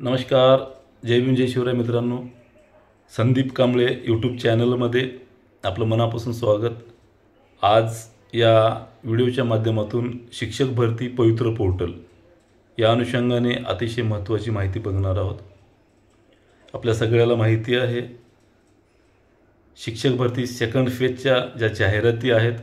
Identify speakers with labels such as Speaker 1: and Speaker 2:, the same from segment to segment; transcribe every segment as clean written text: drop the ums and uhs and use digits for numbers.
Speaker 1: नमस्कार. जय भीम जय शिवराय मित्रांनो. संदीप कांबळे यूट्यूब चॅनलमध्ये आपलं मनापासून स्वागत. आज या व्हिडिओच्या माध्यमातून शिक्षक भरती पवित्र पोर्टल या अनुषंगाने अतिशय महत्त्वाची माहिती बघणार आहोत. आपल्या सगळ्याला माहिती आहे शिक्षक भरती सेकंड फेजच्या ज्या जाहिराती आहेत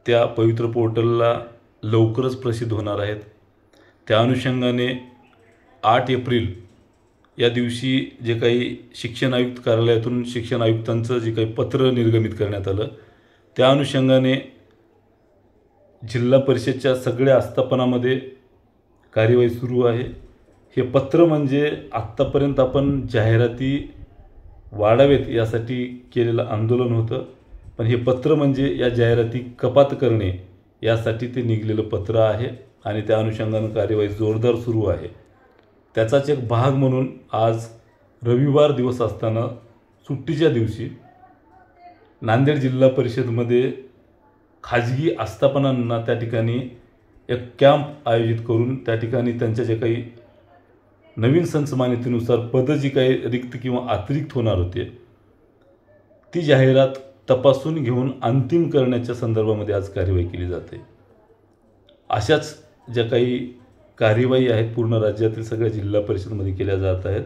Speaker 1: त्या पवित्र पोर्टलला लवकरच प्रसिद्ध होणार आहेत. त्या अनुषंगाने 8 एप्रिल या दिवशी जे काही शिक्षण आयुक्त कार्यालयातून शिक्षण आयुक्तांचं जे काही पत्र निर्गमित करण्यात आलं त्या अनुषंगाने जिल्हा परिषदच्या सगळ्या आस्थापनामध्ये कार्यवाही सुरू आहे. हे पत्र म्हणजे आत्तापर्यंत आपण जाहिराती वाढावेत यासाठी केलेलं आंदोलन होतं, पण हे पत्र म्हणजे या जाहिराती कपात करणे यासाठी ते निघलेलं पत्र आहे आणि त्या अनुषंगाने कार्यवाही जोरदार सुरू आहे. त्याचाच एक भाग म्हणून आज रविवार दिवस असताना सुट्टीच्या दिवशी नांदेड जिल्हा परिषदमध्ये खाजगी आस्थापनांना त्या ठिकाणी एक कॅम्प आयोजित करून त्या ठिकाणी त्यांच्या जे काही नवीन संचमान्यतेनुसार पदं जी काही रिक्त किंवा अतिरिक्त होणार होते ती जाहिरात तपासून घेऊन अंतिम करण्याच्या संदर्भामध्ये आज कार्यवाही केली जाते. अशाच ज्या काही कार्यवाही आहेत पूर्ण राज्यातील सगळ्या जिल्हा परिषदमध्ये केल्या जात आहेत.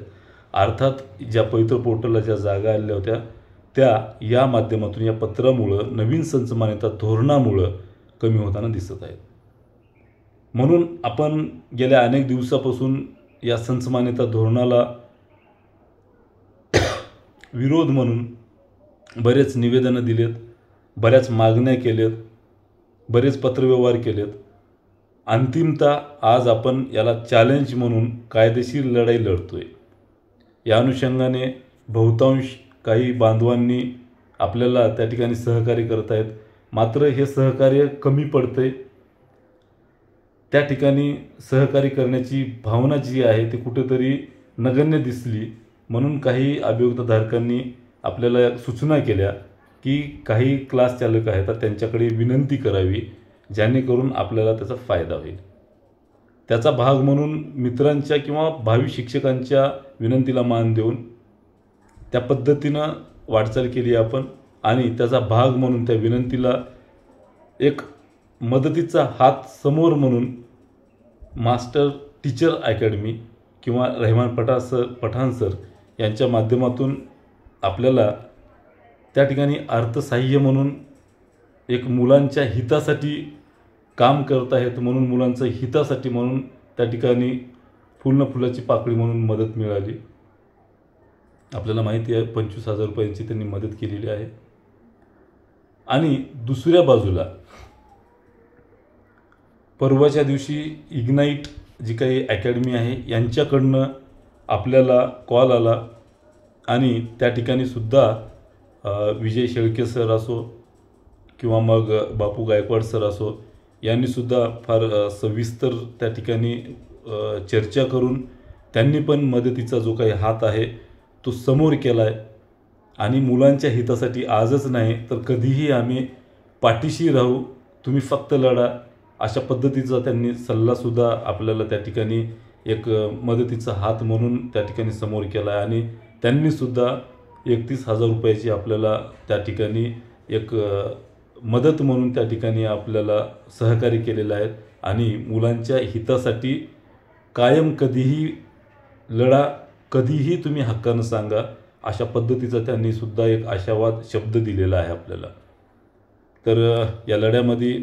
Speaker 1: अर्थात ज्या पवित्र पोर्टलला ज्या जागा आल्या होत्या त्या या माध्यमातून या पत्रामुळं नवीन संचमान्यता धोरणामुळं कमी होताना दिसत आहेत. म्हणून आपण गेल्या अनेक दिवसापासून या संचमान्यता धोरणाला विरोध म्हणून बरेच निवेदनं दिलेत, बऱ्याच मागण्या केलेत, बरेच पत्रव्यवहार केलेत. अंतिमतः आज आपण याला चॅलेंज म्हणून कायदेशीर लढाई लढतोय. या अनुषंगाने बहुतांश काही बांधवांनी आपल्याला त्या ठिकाणी सहकार्य करत आहेत, मात्र हे सहकार्य कमी पडतंय. त्या ठिकाणी सहकार्य करण्याची भावना जी आहे ती कुठेतरी नगण्य दिसली. म्हणून काही अभियोक्ताधारकांनी आपल्याला सूचना केल्या की काही क्लास चालक आहेत तर त्यांच्याकडे विनंती करावी जेणेकरून आपल्याला त्याचा फायदा होईल. त्याचा भाग म्हणून मित्रांच्या किंवा भावी शिक्षकांच्या विनंतीला मान देऊन त्या पद्धतीनं वाटचाल केली आपण आणि त्याचा भाग म्हणून त्या विनंतीला एक मदतीचा हात समोर म्हणून मास्टर टीचर अकॅडमी किंवा रहमान पठाण सर यांच्या माध्यमातून आपल्याला त्या ठिकाणी अर्थसहाय्य म्हणून एक मुलांच्या हितासाठी काम करत आहेत म्हणून मुलांच्या हितासाठी म्हणून त्या ठिकाणी फुलनं फुलाची पाकळी म्हणून मदत मिळाली. आपल्याला माहिती आहे 25,000 रुपयांची त्यांनी मदत केलेली आहे. आणि दुसऱ्या बाजूला परवाच्या दिवशी इग्नाईट जी काही अकॅडमी आहे यांच्याकडनं आपल्याला कॉल आला आणि त्या ठिकाणी सुद्धा विजय शेळके सर असो किंवा मग बापू गायकवाड सर असो यांनीसुद्धा फार सविस्तर त्या ठिकाणी चर्चा करून त्यांनी पण मदतीचा जो काही हात आहे तो समोर केला आहे. आणि मुलांच्या हितासाठी आजच नाही तर कधीही आम्ही पाठीशी राहू, तुम्ही फक्त लढा अशा पद्धतीचा त्यांनी सल्लासुद्धा आपल्याला त्या ठिकाणी एक मदतीचा हात म्हणून त्या ठिकाणी समोर केला आहे. आणि त्यांनीसुद्धा 31,000 रुपयाची आपल्याला त्या ठिकाणी एक मदत म्हणून त्या ठिकाणी आपल्याला सहकार्य केलेलं आहे. आणि मुलांच्या हितासाठी कायम कधीही लढा, कधीही तुम्ही हक्कानं सांगा अशा पद्धतीचा त्यांनीसुद्धा एक आशावाद शब्द दिलेला आहे आपल्याला. तर या लढ्यामध्ये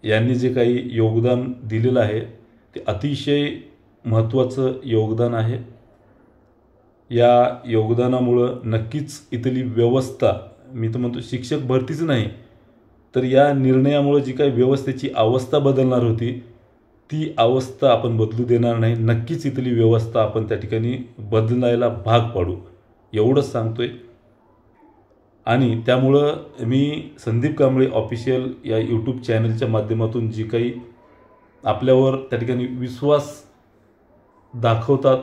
Speaker 1: यांनी जे काही योगदान दिलेलं आहे ते अतिशय महत्त्वाचं योगदान आहे. या योगदानामुळं नक्कीच इथली व्यवस्था, मी तर म्हणतो शिक्षक भरतीच नाही तर या निर्णयामुळं जी काही व्यवस्थेची अवस्था बदलणार होती ती अवस्था आपण बदलू देणार नाही. नक्कीच इथली व्यवस्था आपण त्या ठिकाणी बदलायला भाग पाडू एवढंच सांगतोय. आणि त्यामुळं मी संदीप कांबळे ऑफिशियल या यूट्यूब चॅनलच्या माध्यमातून जी काही आपल्यावर त्या ठिकाणी विश्वास दाखवतात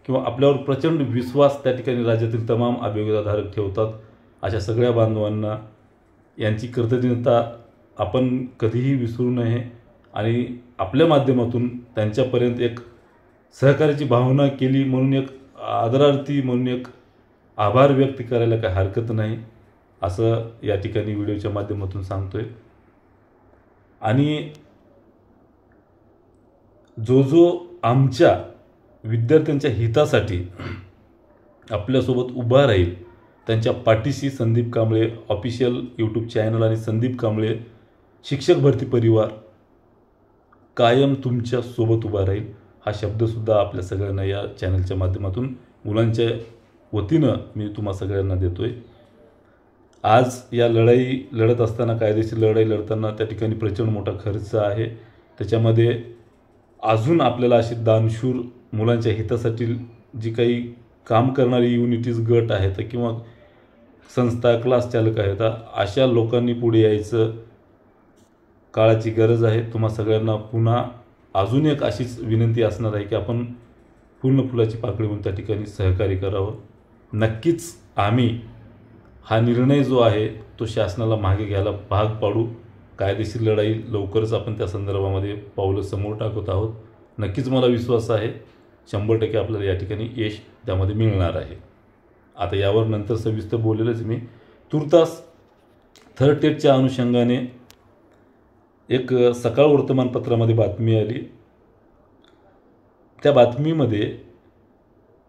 Speaker 1: किंवा आपल्यावर प्रचंड विश्वास त्या ठिकाणी राज्यातील तमाम अभियोक्ताधारक ठेवतात अशा सगळ्या बांधवांना यांची कृतज्ञता आपण कधीही विसरू नये आणि आपल्या माध्यमातून त्यांच्यापर्यंत एक सहकार्याची भावना केली म्हणून एक आदरार्थी म्हणून एक आभार व्यक्त करायला काही हरकत नाही, असं या ठिकाणी व्हिडिओच्या माध्यमातून सांगतोय. आणि जो आमच्या विद्यार्थ्यांच्या हितासाठी आपल्यासोबत उभा राहील, त्यांच्या पाठीशी Sandeep Kamble official YouTube channel आणि संदीप कांबळे शिक्षक भरती परिवार कायम तुमच्या सोबत उभा राहील, हा शब्दसुद्धा आपल्या सगळ्यांना या चॅनलच्या माध्यमातून मुलांच्या वतीनं मी तुम्हा सगळ्यांना देतोय. आज या लढाई लढत असताना, कायदेशीर लढाई लढताना त्या ठिकाणी प्रचंड मोठा खर्च आहे. त्याच्यामध्ये अजून आपल्याला अशी दानशूर मुलांच्या हितासाठी जी काही काम करणारी युनिटीज गट आहेत किंवा संस्था, क्लास चालक आहेत, अशा लोकांनी पुढे यायचं काळाची गरज आहे. तुम्हा सगळ्यांना पुन्हा अजून एक अशीच विनंती असणार आहे की आपण पूर्ण फुलाची पाकळी म्हणून त्या ठिकाणी सहकार्य करावं. नक्कीच आम्ही हा निर्णय जो आहे तो शासनाला मागे घ्यायला भाग पाडू. कायदेशीर लढाई लवकरच आपण त्या संदर्भामध्ये पावलं समोर टाकत आहोत. नक्कीच मला विश्वास आहे 100% आपल्याला या ठिकाणी यश त्यामध्ये मिळणार आहे. आता यावर नंतर सविस्तर बोललेलंच मी. तुर्तास थर्ड टेटच्या अनुषंगाने एक सकाळ वर्तमानपत्रामध्ये बातमी आली. त्या बातमीमध्ये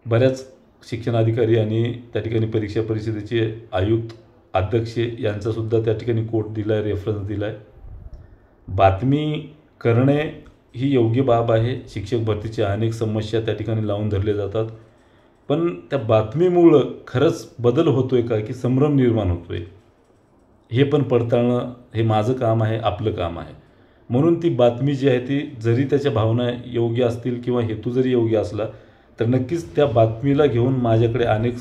Speaker 1: बऱ्याच शिक्षणाधिकारी आणि त्या ठिकाणी परीक्षा परिषदेचे आयुक्त, अध्यक्ष यांचासुद्धा त्या ठिकाणी कोट दिला आहे, रेफरन्स दिला आहे. बातमी करणे ही योग्य बाब आहे. शिक्षक भरतीच्या अनेक समस्या त्या ठिकाणी लावून धरले जातात, पण त्या बातमीमुळं खरंच बदल होतोय का की संभ्रम निर्माण होतोय, हे पण पडताळणं हे माझं काम आहे, आपलं काम आहे. म्हणून ती बातमी जी आहे ती जरी त्याच्या भावना योग्य असतील किंवा हेतू जरी योग्य असला तर नक्कीच त्या बातमीला घेऊन माझ्याकडे अनेक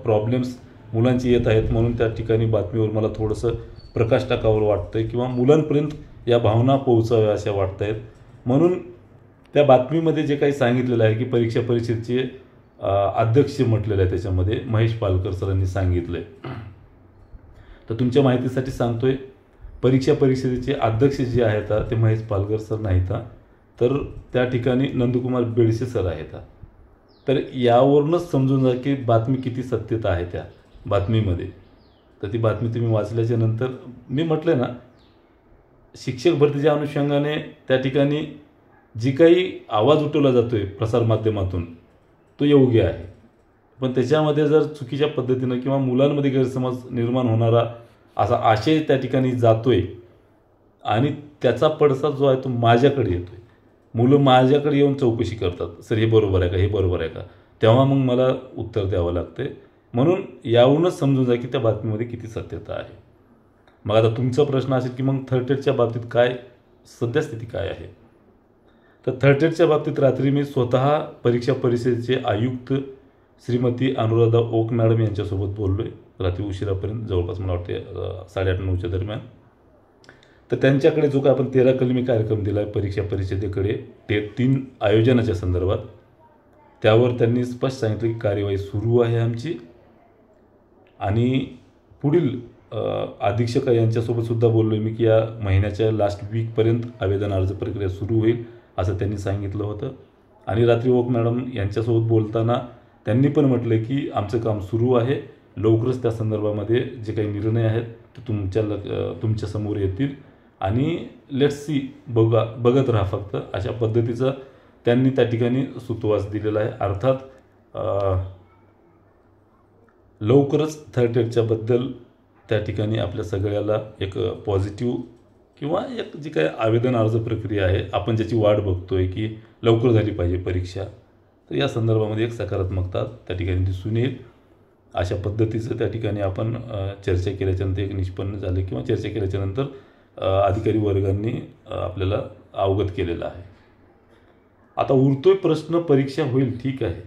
Speaker 1: प्रॉब्लेम्स मुलांची येत आहेत. म्हणून त्या ठिकाणी बातमीवर मला थोडंसं प्रकाश टाकावं वाटतं आहे किंवा मुलांपर्यंत या भावना पोहोचाव्या अशा वाटत आहेत. म्हणून त्या बातमीमध्ये जे काही सांगितलेलं आहे की परीक्षा परिषदेचे अध्यक्ष म्हटलेलं आहे, त्याच्यामध्ये महेश पालकर सरांनी सांगितलं आहे. तर तुमच्या माहितीसाठी सांगतोय, परीक्षा परिषदेचे अध्यक्ष जे आहेत ते महेश पालकर सर नाहीत, तर त्या ठिकाणी नंदकुमार बेडसे सर आहेत. तर यावरूनच समजून जा की बातमी किती सत्यता आहे त्या बातमीमध्ये. तर ती बातमी तुम्ही वाचल्याच्या नंतर मी म्हटलं ना, शिक्षक भरतीच्या अनुषंगाने त्या ठिकाणी जी काही आवाज उठवला जातो आहे प्रसारमाध्यमातून तो योग्य आहे, पण त्याच्यामध्ये जर चुकीच्या पद्धतीनं किंवा मुलांमध्ये गैरसमज निर्माण होणारा असा आशय त्या ठिकाणी जातो आहे आणि त्याचा पडसाद जो आहे तो माझ्याकडे येतो आहे. मुलं माझ्याकडे येऊन चौकशी करतात, सर हे बरोबर आहे का, हे बरोबर आहे का, तेव्हा मग मला उत्तर द्यावं लागते. म्हणून यावरूनच समजून जा की त्या बातमीमध्ये किती सत्यता आहे. मग आता तुमचा प्रश्न असेल की मग थर्ड टेटच्या बाबतीत काय सद्यस्थिती काय आहे. तर थर्ड टेटच्या बाबतीत रात्री मी स्वतः परीक्षा परिषदेचे आयुक्त श्रीमती अनुराधा ओक मॅडम यांच्यासोबत बोललो आहे रात्री उशिरापर्यंत, जवळपास मला वाटते 8:30-9च्या दरम्यान. तर त्यांच्याकडे जो काय आपण 13 कलमी कार्यक्रम दिला आहे परीक्षा परिषदेकडे टेट 3 आयोजनाच्या संदर्भात, त्यावर त्यांनी स्पष्ट सांगितलं की कार्यवाही सुरू आहे आमची आणि पुढील अधीक्षक यांच्यासोबतसुद्धा बोललो आहे मी की या महिन्याच्या लास्ट वीकपर्यंत आवेदन अर्ज प्रक्रिया सुरू होईल असं त्यांनी सांगितलं होतं. आणि रात्री ओक मॅडम यांच्यासोबत बोलताना त्यांनी पण म्हटलं की आमचं काम सुरू आहे, लवकरच त्या संदर्भामध्ये जे काही निर्णय आहेत ते तुमच्यासमोर येतील आणि लेट्स सी, बघत राहा फक्त, अशा पद्धतीचा त्यांनी त्या ठिकाणी सुतोवाच दिलेला आहे. अर्थात लवकरच थर्ड टेटच्याबद्दल त्या ठिकाणी आपल्या सगळ्याला एक पॉझिटिव्ह किंवा एक जी काही आवेदन अर्ज प्रक्रिया आहे आपण ज्याची वाट बघतोय की लवकर झाली पाहिजे परीक्षा, तर या संदर्भामध्ये एक सकारात्मकता त्या ठिकाणी दिसून येईल. अशा पद्धतीचं त्या ठिकाणी आपण चर्चा केल्याच्यानंतर एक निष्पन्न झाले किंवा चर्चा केल्याच्यानंतर अधिकारी वर्गांनी आपल्याला अवगत केलेलं आहे. आता उरतोय प्रश्न, परीक्षा होईल ठीक आहे,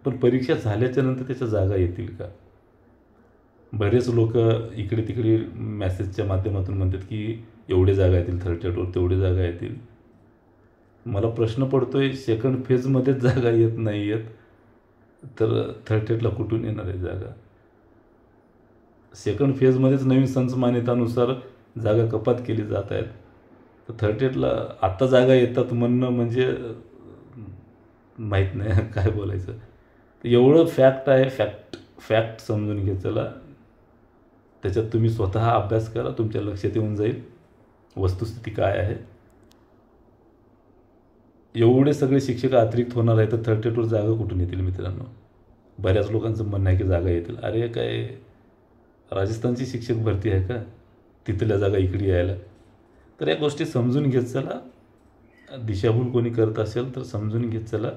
Speaker 1: पण परीक्षा झाल्याच्या नंतर त्याच्या जागा येतील का. बरेच लोक इकडे तिकडे मॅसेजच्या माध्यमातून म्हणतात की एवढे जागा येतील थर्ड टेटवर, तेवढे जागा येतील. मला प्रश्न पडतोय, सेकंड फेजमध्येच जागा येत नाही आहेत तर थर्ड टेटला कुठून येणार आहे जागा. सेकंड फेजमध्येच नवीन संचमान्यतानुसार जागा कपात केली जात आहेत, तर थर्ड टेटला आत्ता जागा येतात म्हणणं म्हणजे माहीत नाही काय बोलायचं. एवढं फॅक्ट आहे, फॅक्ट समजून घे चला. त्याच्यात तुम्ही स्वतः अभ्यास करा, तुमच्या लक्षात येऊन जाईल वस्तुस्थिती काय आहे. एवढे सगळे शिक्षक अतिरिक्त होणार आहे तर थर्ड टेटवर जागा कुठून येतील मित्रांनो? बऱ्याच लोकांचं म्हणणं आहे की जागा येतील. अरे काय राजस्थानची शिक्षक भरती आहे का तिथल्या जागा इकडे यायला? तर या गोष्टी समजून घेत चला. दिशाभूल कोणी करत असेल तर समजून घेत चला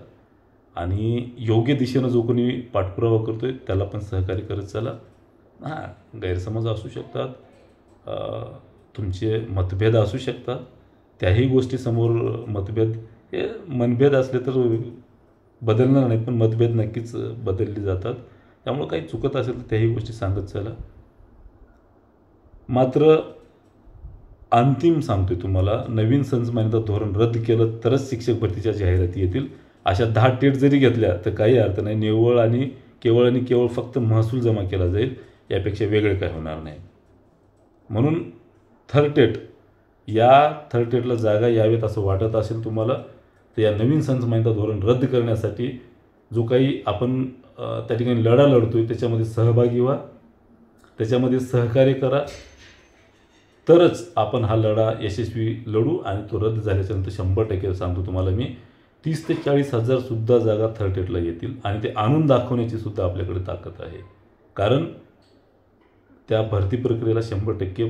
Speaker 1: आणि योग्य दिशेनं जो कोणी पाठपुरावा करतोय त्याला पण सहकार्य करत चला. हां, गैरसमज असू शकतात, तुमचे मतभेद असू शकतात. त्याही गोष्टीसमोर मतभेद हे मनभेद असले तर बदलणार नाहीत, पण मतभेद नक्कीच बदलले जातात. त्यामुळं काही चुकत असेल तर त्याही गोष्टी सांगत चला. मात्र अंतिम सांगतोय तुम्हाला, नवीन संच मान्यता धोरण रद्द केलं तरच शिक्षक भरतीच्या जाहिराती येतील. अशा 10 टेट जरी घेतल्या तर काही अर्थ नाही. केवळ फक्त महसूल जमा केला जाईल, यापेक्षा वेगळे काय होणार नाही. म्हणून थर्ड टेटला जागा यावेत असं वाटत असेल तुम्हाला तर या नवीन संच मान्यता धोरण रद्द करण्यासाठी जो काही आपण त्या ठिकाणी लढा लढतोय त्याच्यामध्ये सहभागी व्हा, त्याच्यामध्ये सहकार्य करा. तरच आपण हा लढा यशस्वी लढू आणि तो रद्द झाल्याच्यानंतर 100% सांगतो तुम्हाला मी 30 ते 40 हजार सुद्धा जागा थर्ड टेटला येतील आणि ते आणून दाखवण्याची सुद्धा आपल्याकडे ताकद आहे. कारण त्या भरती प्रक्रियेला 100%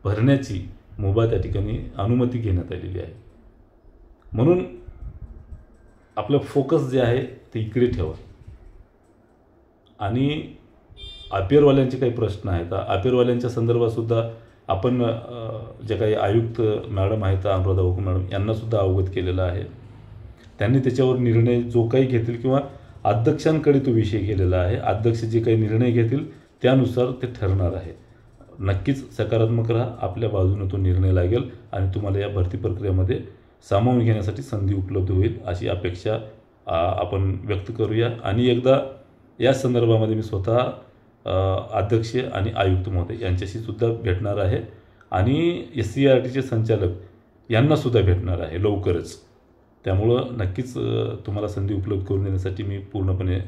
Speaker 1: भरण्याची मुभा त्या ठिकाणी अनुमती घेण्यात आलेली आहे. म्हणून आपलं फोकस जे आहे ते इकडे ठेवा. आणि अपेरवाल्यांचे काही प्रश्न आहेत, अपेरवाल्यांच्या संदर्भात सुद्धा आपण जे काही आयुक्त मॅडम आहेत अनुराधा हुकुम मॅडम यांनासुद्धा अवगत केलेलं आहे. त्यांनी त्याच्यावर निर्णय जो काही घेतील किंवा अध्यक्षांकडे तो विषय गेलेला आहे. अध्यक्ष जे काही निर्णय घेतील त्यानुसार ते ठरणार आहे. नक्कीच सकारात्मक राहा, आपल्या बाजूने तो निर्णय लागेल आणि तुम्हाला या भरती प्रक्रियेमध्ये सामावून घेण्यासाठी संधी उपलब्ध होईल अशी अपेक्षा आपण व्यक्त करूया. आणि एकदा या संदर्भामध्ये मी स्वतः अध्यक्ष आणि आयुक्त महोदय यांच्याशी सुद्धा भेटणार आहे आणि SCERTचे संचालक यांनासुद्धा भेटणार आहे लवकरच. त्यामुळं नक्कीच तुम्हाला संधी उपलब्ध करून देण्यासाठी मी पूर्णपणे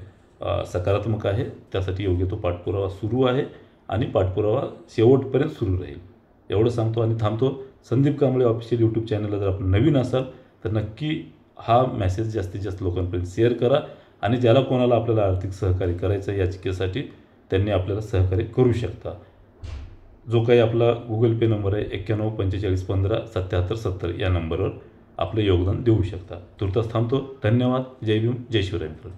Speaker 1: सकारात्मक आहे. त्यासाठी योग्य तो पाठपुरावा सुरू आहे आणि पाठपुरावा शेवटपर्यंत सुरू राहील एवढं सांगतो आणि थांबतो. संदीप कांबळे ऑफिशियल यूट्यूब चॅनलला जर आपण नवीन असाल तर नक्की हा मेसेज जास्तीत जास्त लोकांपर्यंत शेअर करा आणि ज्याला कोणाला आपल्याला आर्थिक सहकार्य करायचं आहे याचिकेसाठी त्यांनी आपल्याला सहकार्य करू शकता. जो काही आपला गुगल पे नंबर आहे 91 45 15 77 70 या नंबरवर आपलं योगदान देऊ शकता. तुर्तास थांबतो. धन्यवाद. जय भीम, जय शिवराय मित्र.